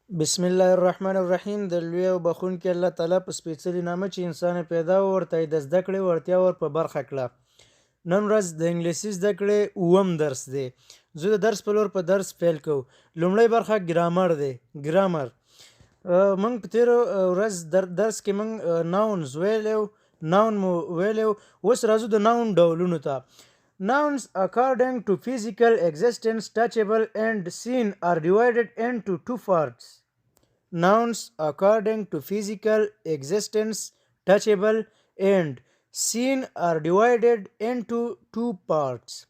بسم الله الرحمن الرحیم د لوی او بخونکي الله تعالی په سپېڅلي نامه چې انسان پیدا و ورته د زده کړې وړتیا ور په برخه کړه. نن ورځ د انګلیسي زده کړې اووم درس دی. زه د درس په لور په درس پیل کوم. لومړی برخه ګرامر دی. ګرامر موږ په تېره ورځ درس کې موږ ناونز ویلو، ناون مو ویلو. اوس راځو د ناون ډولونو ته. Nouns according to physical existence, touchable and seen, are divided into two parts. Nouns according to physical existence, touchable and seen, are divided into two parts.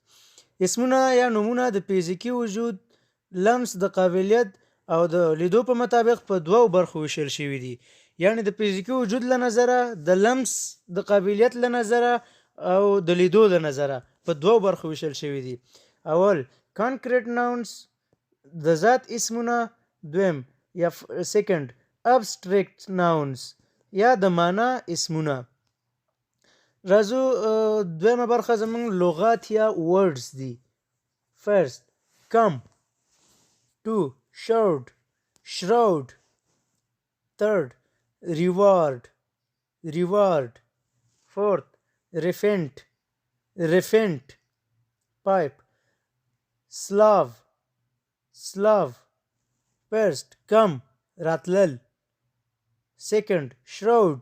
اسمونه یا نومونه د فزیکی وجود، لمس د قابلیت او د لیدو په مطابق په دوو برخو ویشل شوي دي. یعنی د فزیکی وجود له نظره، د لمس د قابلیت له نظره او د لیدو له نظره په دوو برخو ویشل شوي دي. اول concrete nouns د ذات اسمونه، دویم یا سیکنډ abstract nouns یا د معنا اسمونه. راځو دویمه برخه زموږ لغات یا words دي. first come، two shroud، shroud، third reward، reward، fourth refend، refend، pipe، slave، slave. first come راتلل، second shroud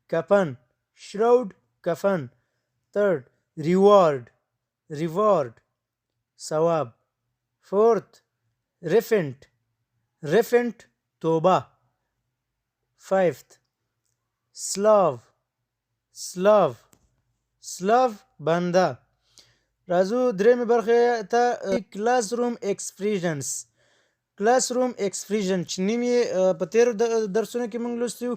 کفن، shroud کفن، third reward، reward ثواب، fourth refend، refend توبه، fifth slave، slave، slave بنده. راځو درېمې برخې ته کلاس روم ایکسپریشنز. کلاس روم ایکسپریشن چې نیم یې په تېرو درسونو کې موږ لوستي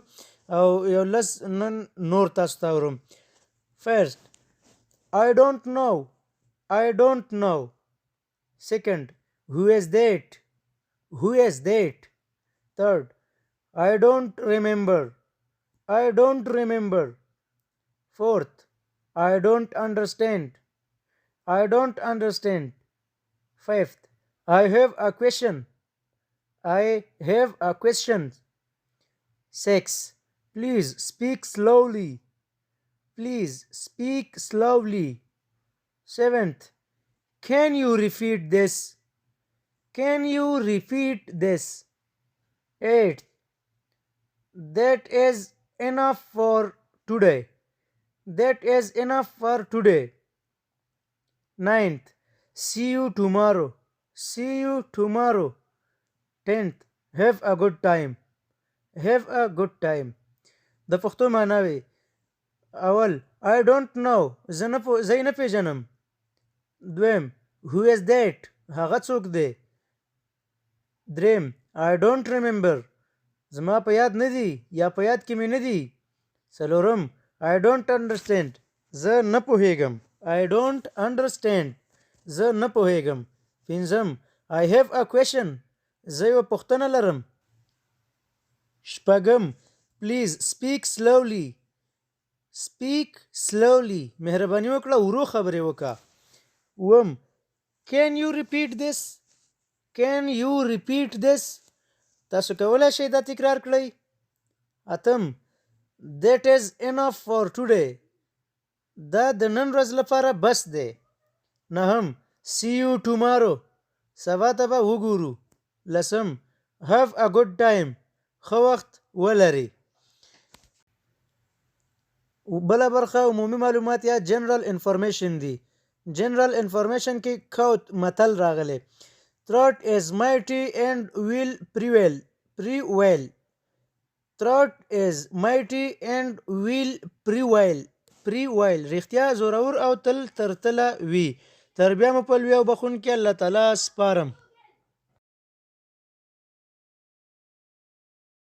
او یو لس نن نور تاسو ته اورم. first I don't know، I don't know. second who is that، who is that. third I don't remember، I don't remember. fourth I don't understand، I don't understand. fifth I have a question، I have a question. six please speak slowly، please speak slowly. seventh can you repeat this، can you repeat this. eighth that is enough for today، that is enough for today. ninth see you tomorrow، see you tomorrow. 10th have a good time، have a good time. د پښتو معناوي: اول I don't know، زه نه پیژنم. دویم who is that، هغه څوک دی. دریم I don't remember، زما په یاد نه دی یا په یاد کې مې نه دی. څلورم I don't understand، زه نه پوهیږم. I don't understand، زه نه پوهیږم. پنځم I have a question، زه یوه پوښتنه لرم. شپږم please speak slowly، speak slowly، مهرباني وکړه ورو خبرې وکړه. اووم can you repeat this، can you repeat this، تاسو کولی شئ دا تکرار کړئ. اتم that is enough for today، دا د نن ورځ لپاره بس دی. نهم see you tomorrow، سبا ته به وګورو. لسم have a good time، ښه وخت ولري. بله برخه عمومي معلومات یا جنرال انفارمیشن دی. جنرال انفارمیشن کې کوت متل راغلی: thought is mighty and will prevail، prevail. thought is mighty and will prevail، prevail. رښتیا زورور او تل تر تله وي. تر بیا مو په لوی او بخونکي الله تعالی سپارم.